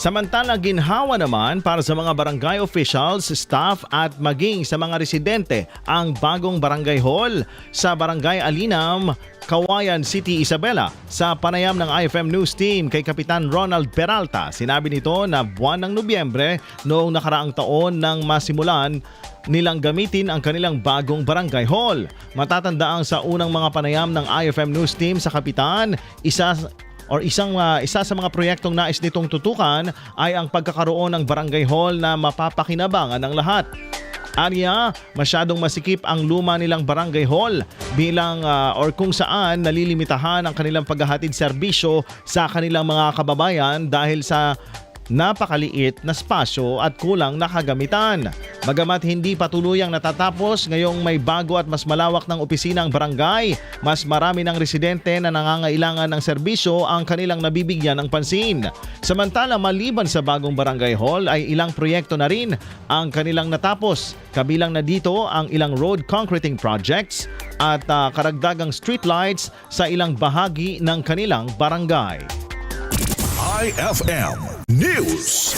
Samantala, ginhawa naman para sa mga barangay officials, staff at maging sa mga residente ang bagong barangay hall sa Barangay Alinam, Kawayan City, Isabela. Sa panayam ng IFM News Team kay Kapitan Ronald Peralta, sinabi nito na buwan ng Nobyembre noong nakaraang taon nang masimulan nilang gamitin ang kanilang bagong barangay hall. Matatandaang sa unang mga panayam ng IFM News Team sa Kapitan, isa sa mga proyektong nais nitong tutukan ay ang pagkakaroon ng barangay hall na mapapakinabangan ng lahat. Anya, masyadong masikip ang luma nilang barangay hall bilang kung saan nalilimitahan ang kanilang paghahatid serbisyo sa kanilang mga kababayan dahil sa napakaliit na spasyo at kulang na kagamitan. Bagamat hindi pa tuluyang natatapos, ngayong may bago at mas malawak ng opisina ang barangay, mas marami ng residente na nangangailangan ng serbisyo ang kanilang nabibigyan ng pansin. Samantala, maliban sa bagong barangay hall ay ilang proyekto na rin ang kanilang natapos. Kabilang na dito ang ilang road concreting projects at karagdagang streetlights sa ilang bahagi ng kanilang barangay. IFM News.